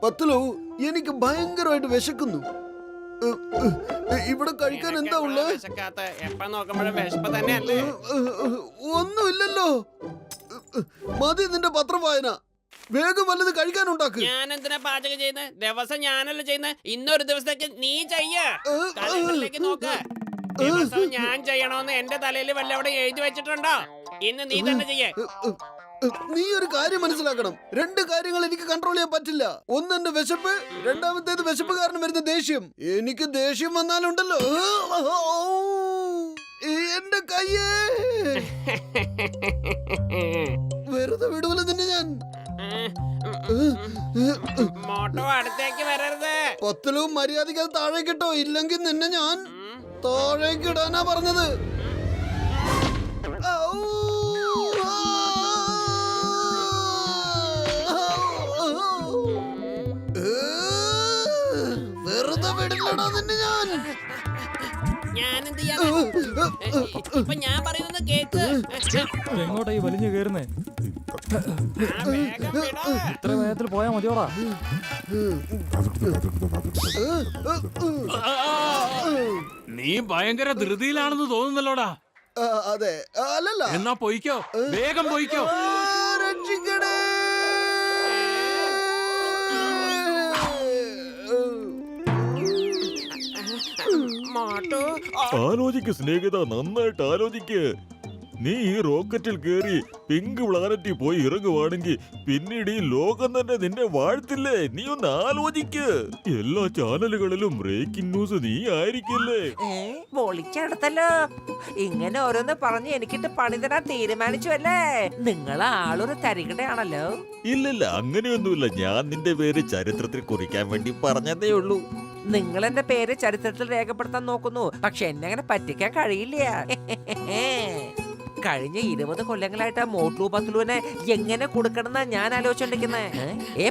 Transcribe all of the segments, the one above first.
പത്തലു, എനിക്ക് ഭയങ്കരമായിട്ട് വിശക്കുന്നു. ഇവിടെ കഴിക്കാൻ എന്താ ഉള്ളത്? ഒന്നുമില്ലല്ലോ. മതി നിന്റെ പത്രം വായന. വേഗം വല്ലത് കഴിക്കാനുണ്ടാക്ക്. ഞാൻ എന്തിനാ പാചകം ചെയ്യുന്നത്? ദിവസം ഞാനല്ല ചെയ്യുന്നത്. ഇന്നൊരു ദിവസത്തേക്ക് നീ ചെയ്യേക്ക് നോക്ക. ദിവസം ഞാൻ ചെയ്യണോന്ന് എന്റെ തലയിൽ വല്ലവിടെ എഴുതി വെച്ചിട്ടുണ്ടോ? ഇന്ന് നീ തന്നെ ചെയ്യേ. നീ ഒരു കാര്യം മനസ്സിലാക്കണം. രണ്ട് കാര്യങ്ങൾ എനിക്ക് കൺട്രോൾ ചെയ്യാൻ പറ്റില്ല. ഒന്ന് എന്റെ വിശപ്പ്, രണ്ടാമത്തേത് വിശപ്പ് കാരണം വരുന്ന ദേഷ്യം. എനിക്ക് ദേഷ്യം വന്നാലുണ്ടല്ലോ എന്റെ കയ്യേ. വെറുതെ വിടുവല്ലോ നിന്നെ ഞാൻ. മോട്ടോ അടുത്തേക്ക് വരരുത്. പത്തലും മര്യാദയ്ക്ക് താഴേക്കിട്ടോ, ഇല്ലെങ്കിൽ നിന്നെ ഞാൻ താഴേക്ക് ഇടാനാ പറഞ്ഞത്. വെറുതെ വിടില്ലടാ നിന്നെ ഞാൻ. ഞാനെന്ത് ചെയ്യാൻ? ഇപ്പൊ ഞാൻ പറയുന്നത് കേക്ക്. എങ്ങോട്ടായി വലിഞ്ഞു കയറുന്നേ? ഇത്ര വേഗത്തിൽ പോയാ മതിയോടാ. നീ ഭയങ്കര ധൃതിയിലാണെന്ന് തോന്നുന്നല്ലോടാ. അതെ, അല്ലല്ല. എന്നാ പോയിക്കോ, വേഗം പോയിക്കോ. രക്ഷിക്കണേ. ആലോചിക്ക് സ്നേഹിത, നന്നായിട്ട് ആലോചിക്ക്. നീ ഈ റോക്കറ്റിൽ കേറി പിങ്ക് പ്ലാനറ്റിൽ പോയി ഇറങ്ങുവാണെങ്കിൽ പിന്നീട് ഈ ലോകം തന്നെ നിന്നെ വാഴ്ത്തില്ലേ? നീ ഒന്ന് ആലോചിക്ക്. എല്ലാ ചാനലുകളിലും ബ്രേക്കിംഗ് ന്യൂസ് നീ ആയിരിക്കില്ലേ? പൊളിച്ചെടുത്തല്ലോ. ഇങ്ങനെ ഓരോന്ന് പറഞ്ഞ് എനിക്കിട്ട് പണി തരാൻ തീരുമാനിച്ചു അല്ലേ? നിങ്ങളെ ആളൊരു തരികടയാണല്ലോ. ഇല്ലില്ല, അങ്ങനെയൊന്നുമില്ല. ഞാൻ നിന്റെ പേര് ചരിത്രത്തിൽ കുറിക്കാൻ വേണ്ടി പറഞ്ഞതേ ഉള്ളൂ. നിങ്ങൾ എന്റെ പേര് ചരിത്രത്തിൽ രേഖപ്പെടുത്താൻ നോക്കുന്നു, പക്ഷെ എന്നെ അങ്ങനെ പറ്റിക്കാൻ കഴിയില്ല. കഴിഞ്ഞ 20 കൊല്ലങ്ങളായിട്ട് മോട്ടു പത്തുലുവിനെ എങ്ങനെ കൊടുക്കണമെന്നാ ഞാൻ ആലോചിച്ചോണ്ടിരിക്കുന്നേ.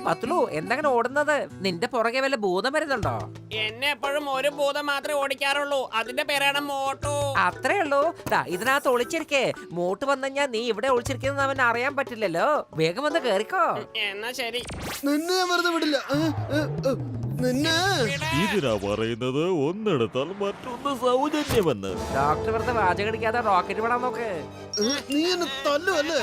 പത്തുലു, എന്താണ് ഓടുന്നത്? നിന്റെ പുറകെ വല്ല ഭൂതം വരുന്നുണ്ടോ? എന്നെ എപ്പോഴും ഒരു ഭൂതം മാത്രമേ ഓടിക്കാറുള്ളൂ. അതിന്റെ പേരാണ് മോട്ടു. അത്രേ ഉള്ളൂ. ഇതിനകത്ത് ഒളിച്ചിരിക്കേ. മോട്ട് വന്നുകഴിഞ്ഞാ നീ ഇവിടെ ഒളിച്ചിരിക്കുന്ന അവൻ അറിയാൻ പറ്റില്ലല്ലോ. വേഗം വന്ന് കേറിക്കോ. എന്നാ ശരി. നിന്നെ വെറുതെ വിടില്ല. നിന്നെ ഇതിനാ പറയുന്നത് ഒന്നെടുത്താൽ മറ്റൊന്ന് സൗജന്യമെന്ന്. ഡോക്ടർ വെറുതെ വാചകടിക്കാതെ റോക്കറ്റ് വിടാൻ നോക്ക്. നീ എന്നെ തല്ലുവല്ലേ?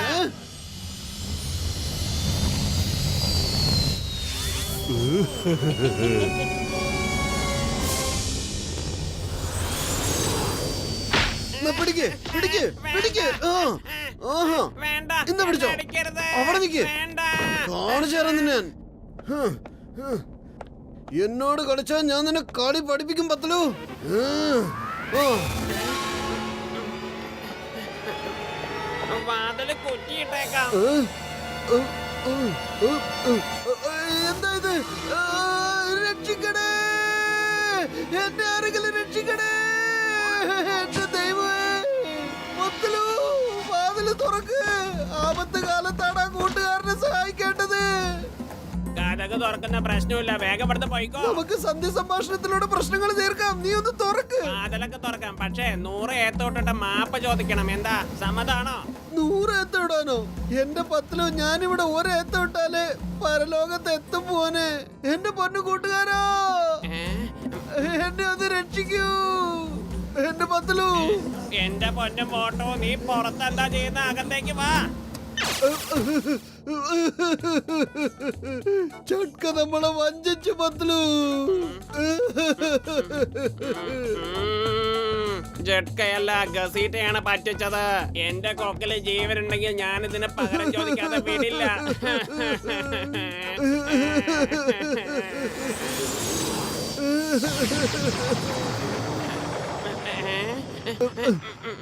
പിടിക്ക് പിടിക്ക് പിടിക്ക്. വേണ്ട, എന്താ പിടിച്ചോ? അവിടെ നിക്ക്. കാണിച്ചു തരാം നിന്നെ ഞാൻ. എന്നോട് കളിച്ചാൽ ഞാൻ നിന്നെ കളി പഠിപ്പിക്കും പത്തലു. വാതില് കുറ്റിയിട്ടേക്കാം. എന്താ ഇത്? രക്ഷിക്കണേ, എന്നെ ആരെങ്കിലും രക്ഷിക്കണേ. എന്റെ ദൈവമേ, പത്തലു വാതില് തുറക്ക്. ആപത്ത് കാലത്താണ് കൂട്ടുകാരനെ സഹായിക്കേണ്ടത്. കഥക് തുറക്കുന്ന പ്രശ്നമില്ല, വേഗം ഇവിടുന്ന് പോയിക്കോ. നമുക്ക് സന്ധ്യ സംഭാഷണത്തിലൂടെ പ്രശ്നങ്ങൾ തീർക്കാം. നീ ഒന്ന് തുറക്ക്. വാതിലൊക്കെ തുറക്കാം, പക്ഷേ 100 ഏത്തോട്ടിട്ട് മാപ്പ് ചോദിക്കണം. എന്താ, സമ്മതാണോ? 100 ഏത്തമിടാനോ? എന്റെ പത്തലു, ഞാനിവിടെ ഒരേത്തമിട്ടാലേ പരലോകത്ത് എത്തും പോനെ. എന്റെ പൊന്നു കൂട്ടുകാരാ, എന്നെ ഒന്ന് രക്ഷിക്കൂ. എന്റെ പത്തലു. എന്റെ പൊന്നു മോട്ടോ, നീ പുറത്തെന്താ ചെയ്യുന്ന? അകത്തേക്ക് വാ. ചട്ക നമ്മളെ വഞ്ചിച്ചു പത്തലു. ജഡ്കയല്ല, ഗസീറ്റയാണ് പറ്റിച്ചത്. എന്റെ കൊക്കില് ജീവനുണ്ടെങ്കിൽ ഞാൻ ഇതിന് പകരം ചോദിക്കാതെ വിടില്ല.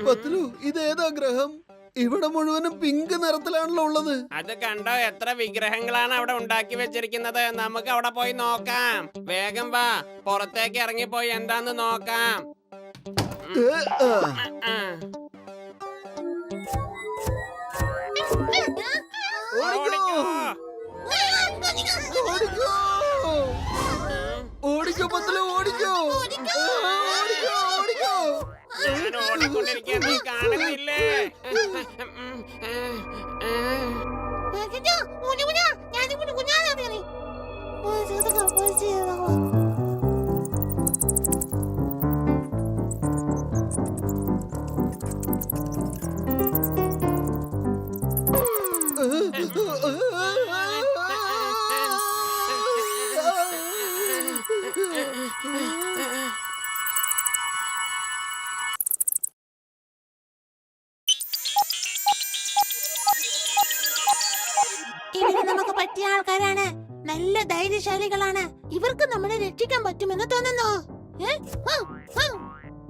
പത്തലു, ഇതേതാ ഗ്രഹം? ഇവിടെ മുഴുവനും പിങ്ക് നിറത്തിലാണല്ലോ ഉള്ളത്. അത് കണ്ടോ? എത്ര വിഗ്രഹങ്ങളാണ് അവിടെ ഉണ്ടാക്കി വെച്ചിരിക്കുന്നത്. നമുക്ക് അവിടെ പോയി നോക്കാം. വേഗം വാ, പുറത്തേക്ക് ഇറങ്ങിപ്പോയി എന്താന്ന് നോക്കാം. ഓടിക്കോ പത്തലു, ഓടിക്കോ. ഞാൻ ഓടിക്കൊണ്ടിരിക്കാൻ നീ കാണുന്നില്ലേ? ഇവര് നമുക്ക് പറ്റിയ ആൾക്കാരാണ്. നല്ല ധൈര്യശാലികളാണ്. ഇവർക്ക് നമ്മളെ രക്ഷിക്കാൻ പറ്റുമെന്ന് തോന്നുന്നു. ഏ?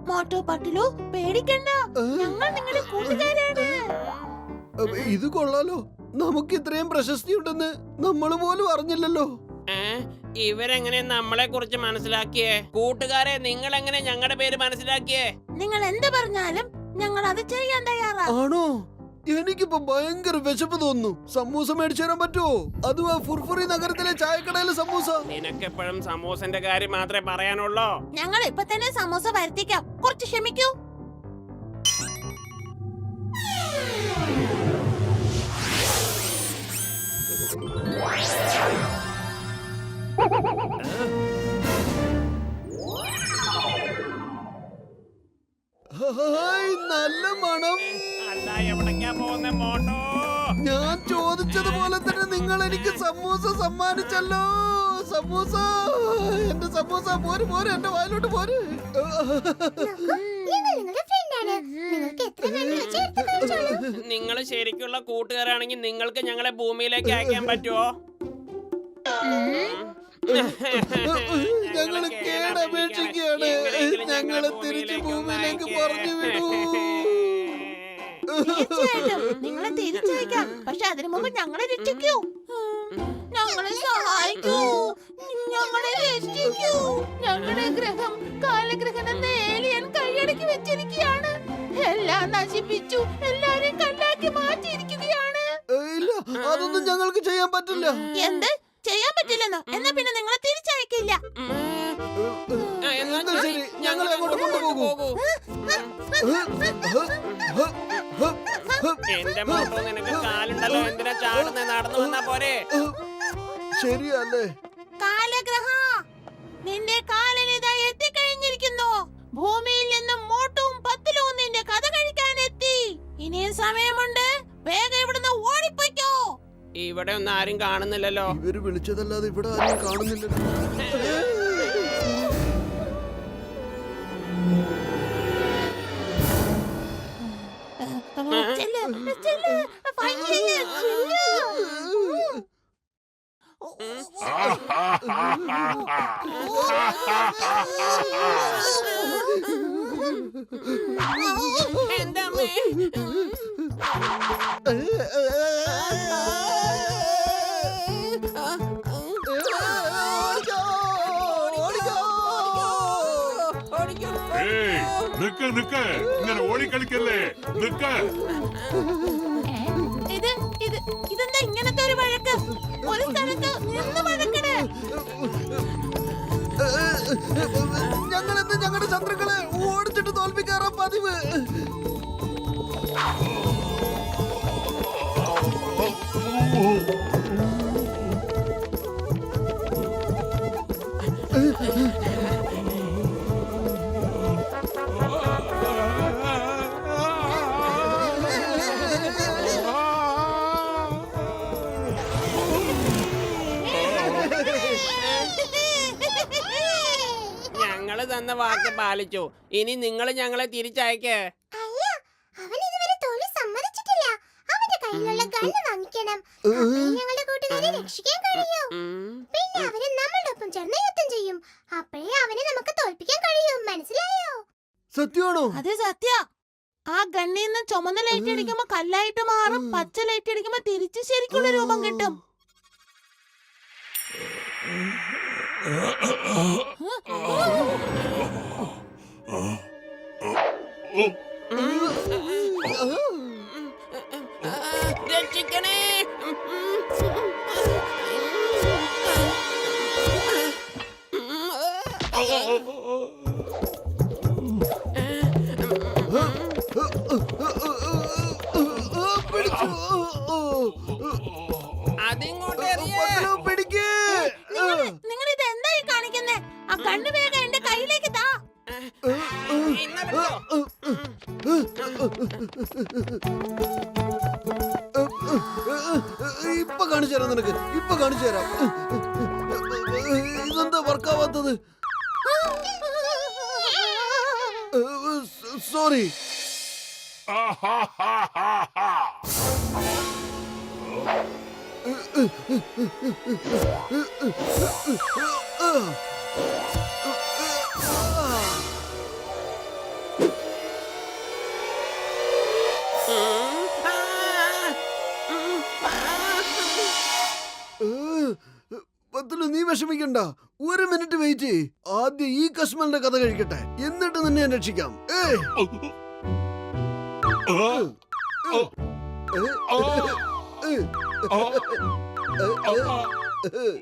മോട്ടോ പട്ടിലു, പേടിക്കണ്ട, ഞങ്ങൾ നിങ്ങളുടെ കൂട്ടുകാരാണ്. ഇത് കൊള്ളാലോ. നമുക്ക് ഇത്രയും പ്രശസ്തി ഉണ്ടെന്ന് നമ്മൾ പോലും അറിഞ്ഞില്ലല്ലോ. ഇവരെങ്ങനെ നമ്മളെ കുറിച്ച് മനസ്സിലാക്കിയേ? കൂട്ടുകാരെ, നിങ്ങൾ എങ്ങനെ ഞങ്ങളുടെ പേര് മനസ്സിലാക്കിയേ? നിങ്ങൾ എന്ത് പറഞ്ഞാലും ഞങ്ങൾ അത് ചെയ്യാൻ തയ്യാറാ. ആണോ? എനിക്കിപ്പോ ഭയങ്കര വിശപ്പ് തോന്നുന്നു. സമൂസ മേടിച്ചു തരാൻ പറ്റുമോ? അതും ആ ഫുർഫുറി നഗരത്തിലെ ചായക്കടയിലെ സമൂസ. നിനക്കെപ്പോഴും സമൂസന്റെ കാര്യം മാത്രമേ പറയാനുള്ളൂ. ഞങ്ങൾ ഇപ്പൊ തന്നെ സമൂസ വരുത്തിക്കാം. കുറച്ച് ക്ഷമിക്കൂ. ഹായ്, നല്ല മണം. അല്ല, എവിടേക്കാ പോകുന്ന മോട്ടോ? ഞാൻ ചോദിച്ചതുപോലെ തന്നെ നിങ്ങൾ എനിക്ക് സമൂസ സമ്മാനിച്ചല്ലോ. സമൂസ, എന്റെ സമൂസ. പോര് പോര്, എന്റെ വായിലോട്ട് പോര്. നിങ്ങൾ ശരിക്കുള്ള കൂട്ടുകാരാണെങ്കിൽ നിങ്ങൾക്ക് ഞങ്ങളെ ഭൂമിയിലേക്ക് അയക്കാൻ പറ്റുമോ? ഞങ്ങള് കേടപേക്ഷിക്കുകയാണ്. ഞങ്ങളെ തിരിച്ച് ഭൂമിയിലേക്ക് പറഞ്ഞു വിടൂ. തീർച്ചയായിട്ടും നിങ്ങളെ തിരിച്ചയക്കാം. പക്ഷെ അതിനു മുമ്പ് ഞങ്ങളെ രക്ഷിക്കൂ. ഞങ്ങളെ സഹായിക്കൂ. ഞങ്ങളെ രക്ഷിക്കൂ. ഞങ്ങളുടെ ഗ്രഹം കാലഗ്രഹം എന്ന ഏലിയൻ കൈയടക്കി വെച്ചിരിക്കുകയാണ്. എല്ലാം നശിപ്പിച്ചു. എല്ലാരെയും കല്ലാക്കി മാറ്റിയിരിക്കുകയാണ്. ഇല്ല, അതൊന്നും ഞങ്ങൾക്ക് ചെയ്യാൻ പറ്റില്ല. എന്ത് ചെയ്യാൻ പറ്റില്ലെന്നോ? എന്നാ പിന്നെ നിങ്ങളെ തിരിച്ചയക്കില്ല. എന്നാ ശരി, ഞങ്ങളെ അങ്ങോട്ട് കൊണ്ടുപോകൂ. എന്റെ മോട്ടോ, നിനക്ക് കാലുണ്ടല്ലോ, എന്തിനാ ചാടുന്ന? നടന്നു വന്നാ പോരെ? ശരിയല്ലേ? കാലഗ്രഹ, നിന്റെ കാലനിതാ എത്തിക്കഴിഞ്ഞിരിക്കുന്നു. ഭൂമിയിൽ നിന്നും മോട്ടും പത്തിലും നിന്റെ കഥ കഴിക്കാനെത്തി. ഇനിയും സമയമുണ്ട്. വേഗം ഇവിടുന്ന് ഓടിപ്പോയ്ക്കോ. ഇവിടെ ഒന്നും ആരും കാണുന്നില്ലല്ലോ. ഇവര് വിളിച്ചതല്ലാതെ ഇവിടെ ആരും കാണുന്നില്ലല്ലോ. ചെല്ല്, ചെല്ല്, പയ്യെ ചെല്ല്. എന്റെ അമ്മേ. നിക്ക് നിക്ക്, ഇങ്ങനെ ഓടിക്കളിക്കല്ലേ, നിക്ക്. ഇതെന്താ ഇങ്ങനത്തെ ഒരു വഴക്ക്? ഒരു സ്ഥലത്ത് നിന്ന് വഴക്കട്. ഞങ്ങളെന്ന് ഞങ്ങളുടെ ശത്രുക്കളെ ഓടിച്ചിട്ട് തോൽപ്പിക്കാറാ പതിവ്. ഞങ്ങള് തന്ന വാക്ക് പാലിച്ചു. ഇനി നിങ്ങൾ ഞങ്ങളെ തിരിച്ചയക്കേ. അല്ല, അവൻ ഇതുവരെ തോൽവി സമ്മതിച്ചിട്ടില്ല. അവന്റെ കയ്യിലുള്ള ഗണ്ണ് വാങ്ങിക്കണം. അപ്പോഴേ ഞങ്ങളുടെ കൂട്ടുകാരെ രക്ഷിക്കാൻ കഴിയൂ. പിന്നെ അവന് നമ്മളുടെ ഒപ്പം ചേർന്ന് യുദ്ധം ചെയ്യും. അപ്പോഴേ അവനെ നമുക്ക് തോൽപ്പിക്കാൻ കഴിയും. മനസ്സിലായോ? സത്യമാണോ? അത് സത്യ. ആ ഗണ്ണിൽ നിന്ന് ചുമന്ന ലൈറ്റ് അടിക്കുമ്പോ കല്ലായിട്ട് മാറും. പച്ച ലൈറ്റ് അടിക്കുമ്പോ തിരിച്ച് ശരിക്കുള്ള രൂപം കിട്ടും. രക്ഷിക്കണേ. അതിങ്ങോട്ട് എറിയേ. പിടിക്ക്. നിങ്ങൾ ഇത് എന്തായി കാണിക്കുന്നേ? ആ കണ്ണ് വേഗം എന്റെ കയ്യിലേക്ക് താ. ഇന്നെടുത്തോ. കാണിച്ചു തരാം നിനക്ക്, ഇപ്പൊ കാണിച്ചു തരാം. ഇതെന്താ വർക്കാവാത്തത്? സോറി. പത്തുലു, നീ വിഷമിക്കണ്ട. ഒരു മിനിറ്റ് വെയിറ്റ് ചെയ്യ്. ആദ്യം ഈ കശ്മലിന്റെ കഥ കഴിക്കട്ടെ, എന്നിട്ട് നിന്നെ ഞാൻ രക്ഷിക്കാം.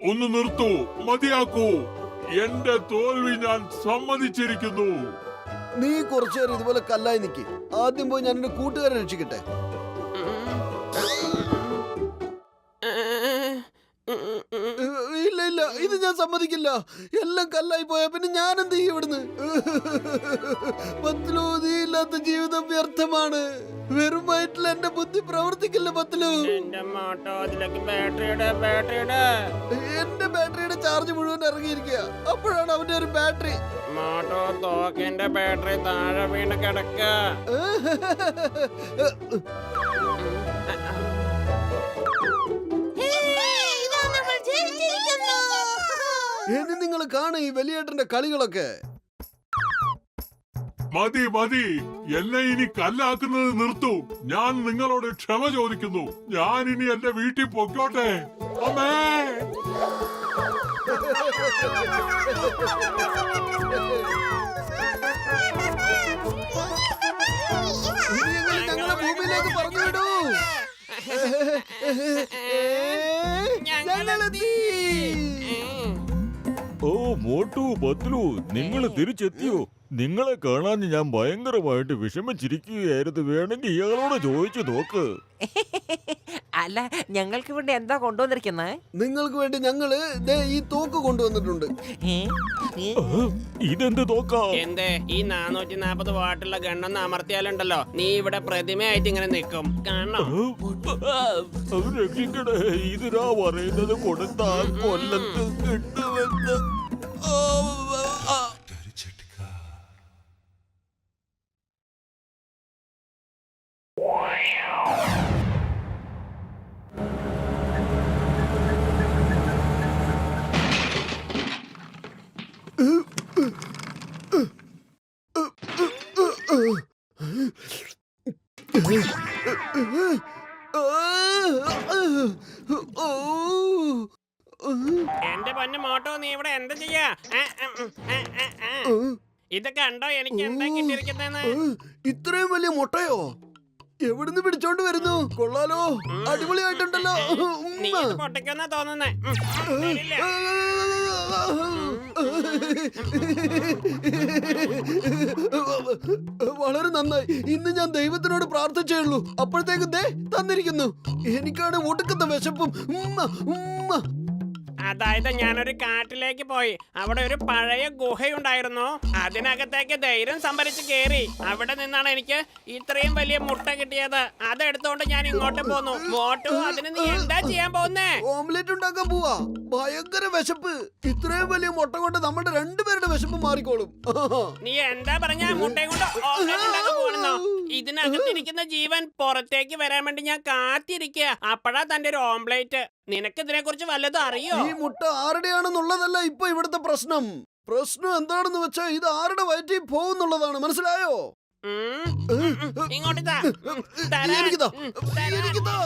ഒന്ന് നിർത്തൂ, മതിയാക്കൂ. എന്റെ തോൽവി ഞാൻ സമ്മതിച്ചിരിക്കുന്നു. നീ കുറച്ചു നേരം ഇതുപോലെ കല്ലായി നിക്ക്. ആദ്യം പോയി ഞാൻ എന്റെ കൂട്ടുകാരെ രക്ഷിക്കട്ടെ. ഇല്ല ഇല്ല, ഇത് ഞാൻ സമ്മതിക്കില്ല. എല്ലാം കല്ലായി പോയാ പിന്നെ ഞാൻ എന്ത് ചെയ്യും ഇവിടുന്ന്? പത്ലു, നീ ഇല്ലാത്ത ജീവിതം വ്യർത്ഥമാണ്. വെറും വയറ്റിൽ എന്റെ ബുദ്ധി പ്രവർത്തിക്കില്ല പത്ലു. എന്റെ മോട്ടോ അതിലേക്ക് ബാറ്ററിയുടെ എന്റെ ബാറ്ററിയുടെ ചാർജ് മുഴുവൻ ഇറങ്ങിയിരിക്കുക. അപ്പോഴാണ് അവന്റെ ഒരു ബാറ്ററി. മോട്ടോ തോക്കിന്റെ ബാറ്ററി താഴെ വീണ് കിടക്ക. ഇനി നിങ്ങൾ കാണും ഈ വലിയേട്ടന്റെ കളികളൊക്കെ. മതി മതി, എന്നെ ഇനി കല്ലാക്കുന്നത് നിർത്തൂ. ഞാൻ നിങ്ങളോട് ക്ഷമ ചോദിക്കുന്നു. ഞാൻ ഇനി എന്റെ വീട്ടിൽ പൊക്കോട്ടെ. അമ്മേ, ഇനിയെങ്കിലും ഞങ്ങളെ ഭൂമിയിലേക്ക് പറഞ്ഞു വിടൂ. ഞങ്ങളെത്തി. ഓ മോട്ടു, പത്ലു, നിങ്ങൾ തിരിച്ചെത്തിയോ? നിങ്ങളെ കാണാൻ ഞാൻ ഭയങ്കരമായിട്ട് വിഷമിച്ചിരിക്കുകയായിരുന്നു. വേണമെങ്കിൽ ഇയാളോട് ചോദിച്ചു നോക്ക്. അല്ല, ഞങ്ങൾക്ക് വേണ്ടി എന്താ കൊണ്ടുവന്നിരിക്കുന്നത്? നിങ്ങൾക്ക് വേണ്ടി ഞങ്ങള് ദേ ഈ തോക്ക് കൊണ്ടുവന്നിട്ടുണ്ട്. ഇതെന്ത് തോക്കാ? എന്തേ, ഈ 440 വാട്ടുള്ള ഗണ്ണൊന്ന് അമർത്തിയാലുണ്ടല്ലോ, നീ ഇവിടെ പ്രതിമയായിട്ട് ഇങ്ങനെ നിൽക്കും. കാണോ? അത് രക്ഷിക്കണേ. ഇതിനാ പറയുന്നത് കൊടുത്താൽ കൊല്ലത്ത് കിട്ടുമെന്ന്. എന്റെ പൊന്നു മോട്ടോ, നീ ഇവിടെ എന്താ ചെയ്യാ? ഇത് കണ്ടോ എനിക്ക് എന്താ കിട്ടിയിരിക്കുന്നെന്ന്? ഇത്രയും വലിയ മുട്ടയോ? എവിടുന്ന് പിടിച്ചോണ്ട് വരുന്നു? കൊള്ളാലോ, അടിപൊളിയായിട്ടുണ്ടല്ലോ. നീ ഇത് പൊട്ടിക്കൊന്നാ തോന്നുന്നേ. വളരെ നന്നായി. ഇന്ന് ഞാൻ ദൈവത്തിനോട് പ്രാർത്ഥിച്ചേ ഉള്ളൂ, അപ്പോഴത്തേക്ക് ദേ തന്നിരിക്കുന്നു. എനിക്കാണ് ഒടുക്കത്തെ വിശപ്പും. അതായത് ഞാനൊരു കാട്ടിലേക്ക് പോയി. അവിടെ ഒരു പഴയ ഗുഹയുണ്ടായിരുന്നു. അതിനകത്തേക്ക് ധൈര്യം സംഭരിച്ച് കേറി. അവിടെ നിന്നാണ് എനിക്ക് ഇത്രയും വലിയ മുട്ട കിട്ടിയത്. അതെടുത്തോണ്ട് ഞാൻ ഇങ്ങോട്ട് പോന്നു. മോട്ടു, അതിന് നീ എന്താ ചെയ്യാൻ പോകുന്നേ? ഓംലെറ്റ് ഉണ്ടാക്കാൻ പോവാ. ഭയങ്കര വിശപ്പ്. ഇത്രയും വലിയ മുട്ട കൊണ്ട് നമ്മുടെ രണ്ടുപേരുടെ വിശപ്പ് മാറിക്കോളും. നീ എന്താ പറഞ്ഞ? മുട്ടയും കൊണ്ട് ഓംലെറ്റ് ഉണ്ടാക്കാൻ പോകണമെന്നോ? ഇതിനകത്തിരിക്കുന്ന ജീവൻ പുറത്തേക്ക് വരാൻ വേണ്ടി ഞാൻ കാത്തിരിക്കുക. അപ്പഴാ തന്റെ ഒരു ഓംലെറ്റ്. നിനക്ക് ഇതിനെ കുറിച്ച് വല്ലതും അറിയോ? ഈ മുട്ട ആരുടെയാണെന്നുള്ളതല്ല ഇപ്പൊ ഇവിടുത്തെ പ്രശ്നം. പ്രശ്നം എന്താണെന്ന് വെച്ചാ ഇത് ആരുടെ വയറ്റിൽ പോകുന്നുള്ളതാണ്. മനസ്സിലായോ? ഇങ്ങോട്ട് താ. എനിക്കിതാ, തരാൻ. എനിക്കിതാ.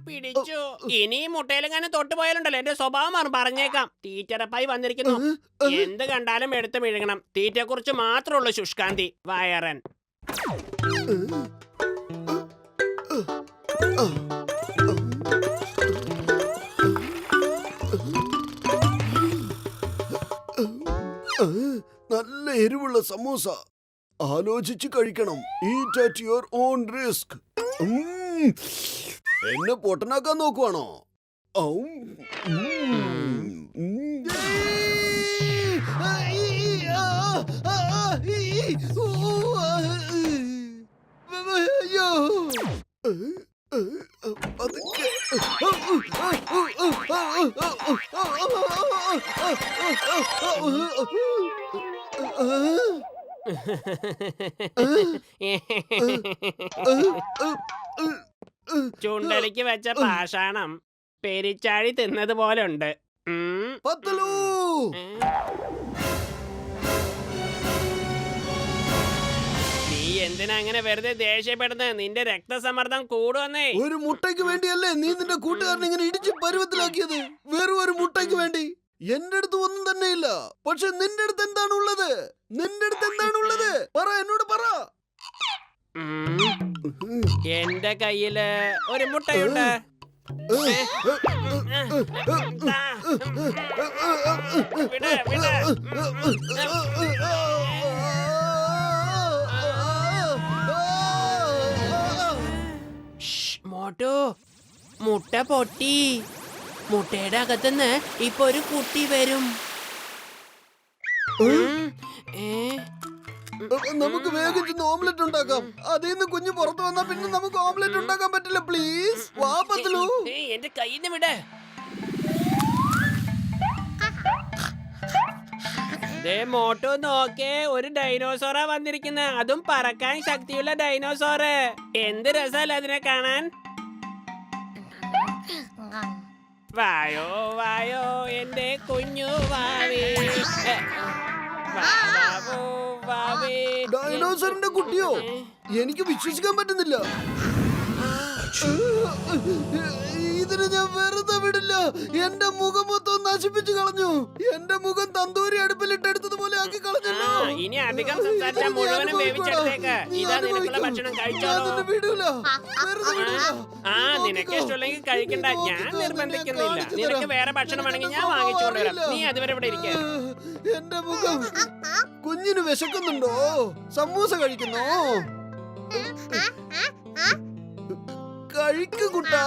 പിടിച്ചു. ഇനി മുട്ടയിലെങ്ങാനും തൊട്ട് പോയാലുണ്ടല്ലോ എന്റെ സ്വഭാവം മാറും, പറഞ്ഞേക്കാം. തീറ്റടപ്പായി വന്നിരിക്കുന്നു. എന്ത് കണ്ടാലും എടുത്ത് വിഴുങ്ങണം. തീറ്റയെ കുറിച്ച് മാത്രമുള്ളൂ ശുഷ്കാന്തി. വയറൻ. നല്ല എരിവുള്ള സമൂസ. ആലോചിച്ച് കഴിക്കണം. Eat at your own risk. എന്നെ പൊട്ടനാക്കാൻ നോക്കുവാണോ? അയ്യോ, ചുണ്ടലിക്ക് വെച്ച പാഷാണം പെരിച്ചാഴി തിന്നത് പോലുണ്ട്. പത്തലു നീ എന്തിനാ അങ്ങനെ വെറുതെ ദേഷ്യപ്പെടുന്നത്? നിന്റെ രക്തസമ്മർദ്ദം കൂടുവന്നേ. ഒരു മുട്ടയ്ക്ക് വേണ്ടിയല്ലേ നീ നിന്റെ കൂട്ടുകാരനെ ഇങ്ങനെ ഇടിച്ച് പരുവത്തിലാക്കിയത്? വെറും ഒരു മുട്ടയ്ക്ക് വേണ്ടി. എന്റെ അടുത്ത് ഒന്നും തന്നെ ഇല്ല. പക്ഷെ നിന്റെ അടുത്ത് എന്താണുള്ളത്? നിന്റെ അടുത്ത് എന്താണുള്ളത്? പറ, എന്നോട് പറ. എന്റെ കയ്യില് ഒരു മുട്ടയുണ്ട്. വിട്, വിട്. മോട്ടു, മുട്ട പൊട്ടി. മുട്ടയുടെ അകത്തുനിന്ന് ഇപ്പൊ ഒരു കുട്ടി വരും. നമുക്ക് വേഗം ചെന്ന് ഓംലെറ്റ് ഉണ്ടാക്കാം. അതിൽ നിന്ന് കുഞ്ഞ് പുറത്തു വന്നാ പിന്നെ നമുക്ക് ഓംലെറ്റ് ഉണ്ടാക്കാൻ പറ്റില്ല. പ്ലീസ് വാ പത്തലു. എന്റെ കയ്യിൽ നിന്ന് വിട്. മോട്ടു നോക്കേ, ഒരു ഡൈനോസോറാ വന്നിരിക്കുന്നത്. അതും പറക്കാൻ ശക്തിയുള്ള ഡൈനോസോറ്. എന്ത് രസമല്ല അതിനെ കാണാൻ. വായോ വായോ എന്റെ കുഞ്ഞു വാവേ. വാവോ വാവേ. ഡൈനോസറിന്റെ കുട്ടിയോ? എനിക്ക് വിശ്വസിക്കാൻ പറ്റുന്നില്ല. ഇതിന് ഞാൻ വെറുതെ വിടില്ല. എന്റെ മുഖം മൊത്തം നശിപ്പിച്ചു കളഞ്ഞു. എന്റെ മുഖം തന്തൂരി അടുപ്പിലിട്ടെടുത്തതുപോലെ ആക്കി കളഞ്ഞല്ലോ. ഇനി അധികം സംസാരിച്ചാൽ മുഴുവനും വേവിച്ചെടുത്തേക്ക്. ഇതാ നിനക്കുള്ള ഭക്ഷണം കഴിച്ചോളൂ. വിടൂല, വെറുതെ വിടൂല. നിനക്ക് ഇഷ്ടമുണ്ടെങ്കിൽ കഴിക്കണ്ട, ഞാൻ നിർബന്ധിക്കുന്നില്ല. നിനക്ക് വേറെ ഭക്ഷണം വേണമെങ്കിൽ ഞാൻ വാങ്ങിച്ചുകൊണ്ട് വരാം. നീ അതുവരെ ഇവിടെ ഇരിക്കുക. എന്റെ മുഖം. കുഞ്ഞിന് വിശക്കുന്നുണ്ടോ? സമൂസ കഴിക്കുന്നോ? കഴിക്കു കുട്ടാ.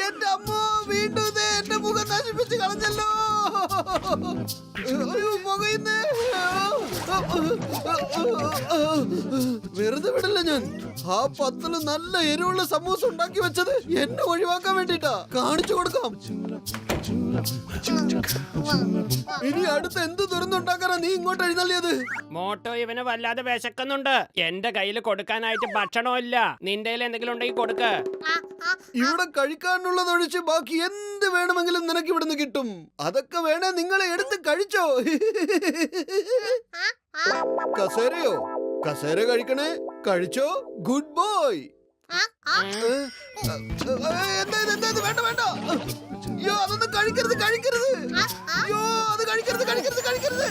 എന്റെ അമ്മ വീണ്ടും എന്റെ മുഖം നശിപ്പിച്ച് കളഞ്ഞല്ലോ. മുഖയിന്ന് വെറുതെ വിടില്ല ഞാൻ. ആ പത്തല് നല്ല എരിവുള്ള സമൂസ ഉണ്ടാക്കി വെച്ചത് എന്നെ ഒഴിവാക്കാൻ വേണ്ടിട്ടാ. കാണിച്ചു കൊടുക്കാം. ഇനി അടുത്ത് എന്ത് തുറന്നുണ്ടാക്കാനാ നീ ഇങ്ങോട്ട് എഴുന്നള്ളിയത്? മോട്ടോ, ഇവന് വല്ലാതെ വിശക്കുന്നുണ്ട്. എന്റെ കയ്യിൽ കൊടുക്കാനായിട്ട് ഭക്ഷണമില്ല. നിന്റെ എന്തെങ്കിലും ഉണ്ടെങ്കിൽ കൊടുക്ക്. ഇവിടെ കഴിക്കാനുള്ളതൊഴിച്ച് ബാക്കി എന്ത് വേണമെങ്കിലും നിനക്ക് ഇവിടുന്ന് കിട്ടും. അതൊക്കെ വേണേ നിങ്ങളെ എടുത്ത് കഴിച്ചോ. കസേരയോ? കസേര കഴിക്കണേ, കഴിച്ചോ. Good boy. എന്താ വേണ്ട വേണ്ട. അയ്യോ, അതൊന്നും കഴിക്കരുത്, കഴിക്കരുത്. അയ്യോ, അത് കഴിക്കരുത്, കഴിക്കരുത്, കഴിക്കരുത്.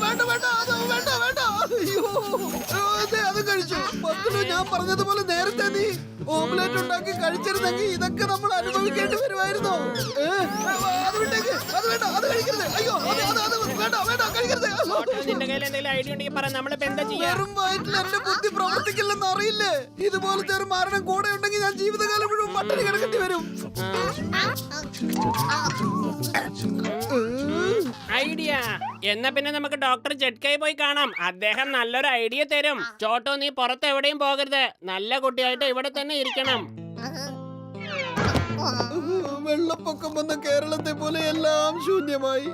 വേണ്ട വേണ്ട, അത് വേണ്ട വേണ്ട. അയ്യോ, അത് കഴിച്ചു. പത്തലു, ഞാൻ പറഞ്ഞതുപോലെ നേരത്തെ നീ ഓംലെറ്റ് ഉണ്ടാക്കി കഴിച്ചിരുന്നെങ്കിൽ ഇതൊക്കെ നമ്മൾ അനുഭവിക്കേണ്ടി വരുമായിരുന്നോ? അത് വിട്ടേക്ക്, അത് വേണ്ട, അത് കഴിക്കരുത്. അയ്യോ, അത് വേണ്ട വേണ്ട, കഴിക്കരുത്. നിന്റെ കയ്യിൽ എന്തെങ്കിലും ഐഡിയ ഉണ്ടെങ്കിൽ പറ, നമ്മളിപ്പോ എന്താ ചെയ്യാ? വെറും വയറ്റിൽ എന്റെ ബുദ്ധി പ്രവർത്തിക്കില്ലെന്ന് അറിയില്ലേ? ഇതുപോലത്തെ ഒരു മരണം കൂടെ ഉണ്ടെങ്കിൽ ഞാൻ ജീവിതകാലം മുഴുവൻ പട്ടിണി കിടക്കേണ്ടി വരും. ഐഡിയ എന്നാ പിന്നെ നമുക്ക് ഡോക്ടർ ജഡ്കൈ പോയി കാണാം. അദ്ദേഹം നല്ലൊരു ഐഡിയ തരും. ചോട്ടോ, നീ പുറത്ത് എവിടെയും പോകരുത്. നല്ല കുട്ടിയായിട്ട് ഇവിടെ തന്നെ ഇരിക്കണം. വെള്ളപ്പൊക്കം വന്ന കേരളത്തെ പോലെ എല്ലാം ശൂന്യമായി.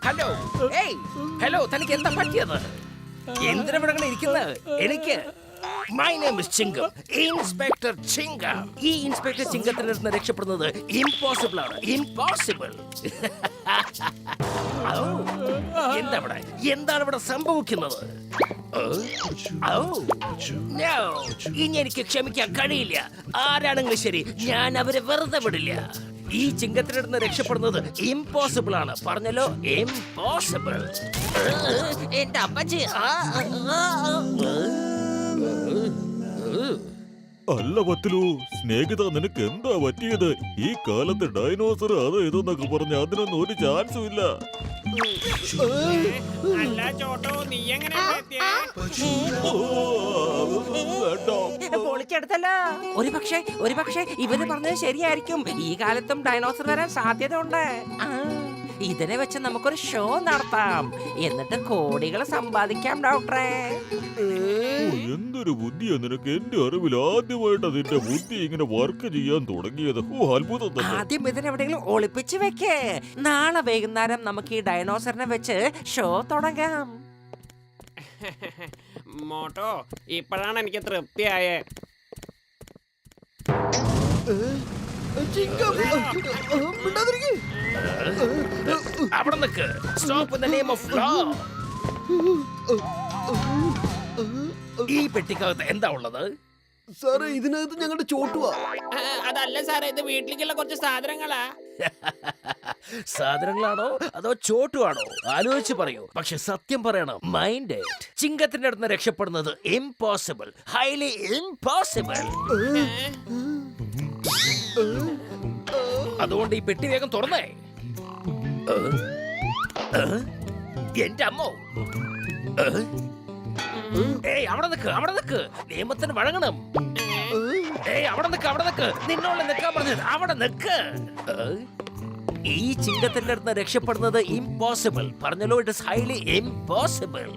ഹലോ, ഏയ് ഹലോ, തനിക്ക് എന്താ പറ്റിയത്? എന്തിനാ ഇവിടെ ഇരിക്കുന്നത്? എനിക്ക് my name is Chinkam, inspector Chinkam. ഈ ഇൻസ്പെക്ടർ ചിങ്കത്തിൽ നിന്ന് രക്ഷപ്പെടുന്നത് ഇംപോസിബിൾ ആണ്, ഇംപോസിബിൾ. എന്താണ് ഇവിടെ സംഭവിക്കുന്നത്? ഇനി എനിക്ക് ക്ഷമിക്കാൻ കഴിയില്ല. ആരാണെങ്കിലും ശരി, ഞാൻ അവരെ വെറുതെ വിടില്ല. ഈ ചിങ്കത്തിനിടുന്ന് രക്ഷപ്പെടുന്നത് ഇംപോസിബിൾ ആണ്, പറഞ്ഞല്ലോ, ഇംപോസിബിൾ. എന്റെ അപ്പച്ചി. അല്ല പത്തിലു, സ്നേഹിത നിനക്ക് എന്താ പറ്റിയത്? ഈ കാലത്ത് ഡൈനോസർ അത് ഇതെന്നൊക്കെ പറഞ്ഞ അതിനൊന്നും ഒരു ചാൻസും ഇല്ല. അല്ല ചോട്ടോ, നീ എങ്ങനെ പൊളിച്ചെടുത്തല്ലോ. ഒരു പക്ഷേ ഇവര് പറഞ്ഞത് ശരിയായിരിക്കും. ഈ കാലത്തും ഡൈനോസർ വരാൻ സാധ്യതയുണ്ട്. ഇതിനെ വെച്ച് നമുക്കൊരു ഷോ നടത്താം, എന്നിട്ട് കോടികൾ സമ്പാദിക്കാം ഡോക്ടറെ. എന്തൊരു ബുദ്ധിയാ നിനക്ക്! എന്റെ അറിവിൽ ആദ്യമായിട്ട് അതിന്റെ ബുദ്ധി ഇങ്ങനെ വർക്ക് ചെയ്യാൻ തുടങ്ങിയത്. അത്ഭുതം തന്നെ. ആദ്യം ഇതിനെവിടെയെങ്കിലും ഒളിപ്പിച്ച് വെക്കേ. നാളെ വൈകുന്നേരം നമുക്ക് ഈ ഡൈനോസറിനെ വെച്ച് ഷോ തുടങ്ങാം. മോട്ടോ, ഇപ്പോഴാണ് എനിക്ക് തൃപ്തിയായേ. ചിങ്കം, മിണ്ടാതിരിക്ക്. അവിടെ നിൽക്ക്. Stop in the name of law. ഈ പെട്ടിക്കകത്ത് എന്താ ഉള്ളത്? സാറേ, ഇതിനകത്ത് ഞങ്ങളുടെ ചോട്ടുവാ. അതല്ല സാറേ, ഇത് വീട്ടിലേക്കുള്ള കുറച്ച് സാധനങ്ങളാ. സാധനങ്ങളാണോ അതോ ചോട്ടുവാണോ? ആലോചിച്ച് പറയൂ. പക്ഷെ സത്യം പറയണം, മൈൻഡ് ഇറ്റ്. ചിങ്കത്തിന്റെ അടുത്ത് രക്ഷപ്പെടുന്നത് ഇംപോസിബിൾ, ഹൈലി ഇംപോസിബിൾ. അതുകൊണ്ട് ഈ പെട്ടി വേഗം തുറന്നേ. എന്റെ അമ്മോ! ഏയ്, അവിടെ നിക്ക്. നിയമത്തിന് വഴങ്ങണം. ഏയ്, അവിടെ നിക്ക്. നിന്നോട് നിൽക്കാൻ പറഞ്ഞത് അവിടെ നിക്ക്. ഈ ചിങ്കത്തിന്റെ അടുത്ത് രക്ഷപ്പെടുന്നത് ഇംപോസിബിൾ, പറഞ്ഞല്ലോ, ഇറ്റ് ഇസ് ഹൈലി ഇംപോസിബിൾ.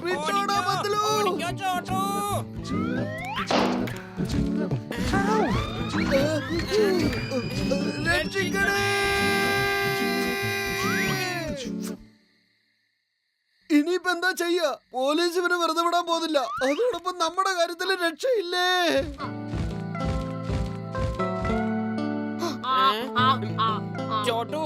വിട്ടോടാ പത്തിലു. ഓടിക്കോ ചോട്ടോ. രക്ഷിക്കണേ. ഇനിയിപ്പോ എന്താ ചെയ്യാ? പോലീസ് ഇവരെ വെറുതെ വിടാൻ പോകുന്നില്ല. അതോടൊപ്പം നമ്മുടെ കാര്യത്തിൽ രക്ഷയില്ലേ? ചോട്ടു,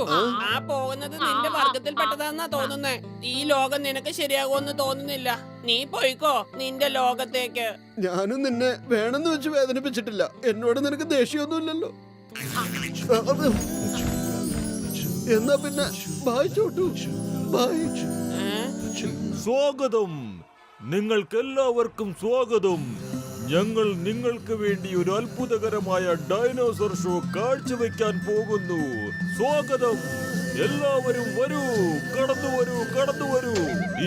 ആ പോകുന്നത് നിന്റെ വർഗത്തിൽപ്പെട്ടതാന്നാ തോന്നുന്നേ. ഈ ലോകം നിനക്ക് ശരിയാകുമെന്ന് തോന്നുന്നില്ല. നീ പോയിക്കോ നിന്റെ ലോകത്തേക്ക്. ഞാനും നിന്നെ വേണമെന്ന് വെച്ച് വേദനിപ്പിച്ചിട്ടില്ല. എന്നോട് നിനക്ക് ദേഷ്യമൊന്നുമില്ലല്ലോ. എന്നാ പിന്നെ ബായ് ചോട്ടു, ബായ്. സ്വാഗതം, നിങ്ങൾക്കെല്ലാവർക്കും സ്വാഗതം. ഞങ്ങൾ നിങ്ങൾക്ക് വേണ്ടി ഒരു അത്ഭുതകരമായ ഡൈനോസർ ഷോ കാഴ്ചവെക്കാൻ പോകുന്നു. സ്വാഗതം, എല്ലാവരും വരൂ, കടന്നു വരൂ.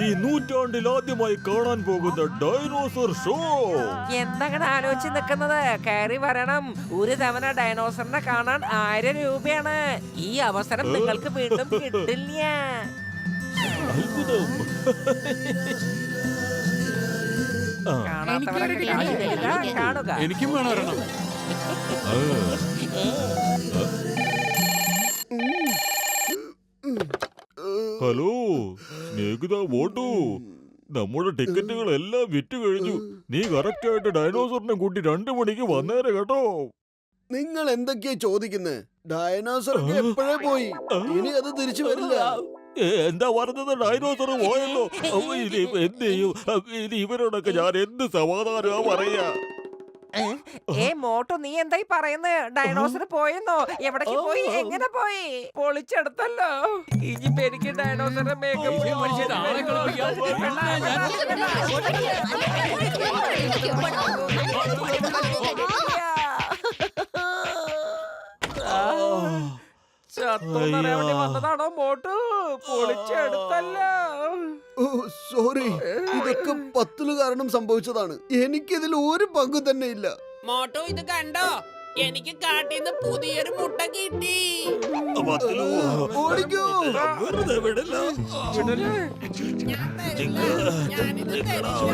ഈ നൂറ്റാണ്ടിൽ ആദ്യമായി കാണാൻ പോകുന്ന ഡൈനോസർ ഷോ. എന്താണ് ആലോചിച്ച് നിൽക്കുന്നത്? കയറി വരണം. ഒരു തവണ ഡൈനോസറിനെ കാണാൻ 1000 രൂപയാണ്. ഈ അവസരം നിങ്ങൾക്ക് വീണ്ടും കിട്ടില്ല. അത്ഭുതം. കാണുക. എനിക്കും വേണം ഒരെണ്ണം. ഹലോ സ്നേഹിത മോട്ടു, നമ്മുടെ ടിക്കറ്റുകളെല്ലാം വിറ്റ് കഴിഞ്ഞു. നീ കറക്റ്റ് ആയിട്ട് ഡൈനോസറിനെ കൂട്ടി 2 മണിക്ക് വന്നേരെ കേട്ടോ. നിങ്ങൾ എന്തൊക്കെയാ ചോദിക്കുന്നത്? ഡൈനോസർ എപ്പോഴേ പോയി. ഇനി അത് തിരിച്ചു വരില്ല. എന്താ പറഞ്ഞത്? ഡൈനോസർ പോയല്ലോ. ഇനി എന്ത് ചെയ്യും? ഇനി ഇവരോടൊക്കെ ഞാൻ എന്ത് സമാധാനമാ പറയാ? മോട്ടോ, നീ എന്തായി പറയുന്നത്? ഡൈനോസർ പോയെന്നോ? എവിടേക്ക് പോയി? എങ്ങനെ പോയി? പൊളിച്ചെടുത്തല്ലോ. ഇനിയിപ്പോ എനിക്ക് ഡൈനോസറിന്റെ മേക്കപ്പ് ആളെ വന്നതാണോ മോട്ടു? പൊളിച്ചെടുത്തല്ലോ. ഓ സോറി, ഇതൊക്കെ പത്തില് കാരണം സംഭവിച്ചതാണ്. എനിക്കിതിൽ ഒരു പങ്കും തന്നെ ഇല്ല. മോട്ടോ, ഇത് കണ്ടോ? എനിക്ക് കാട്ടിന്ന് പുതിയൊരു മുട്ട കിട്ടി. ഓടിക്കോ. വെറുതെ വിടല്ല. ഞാനിത് തരില്ല.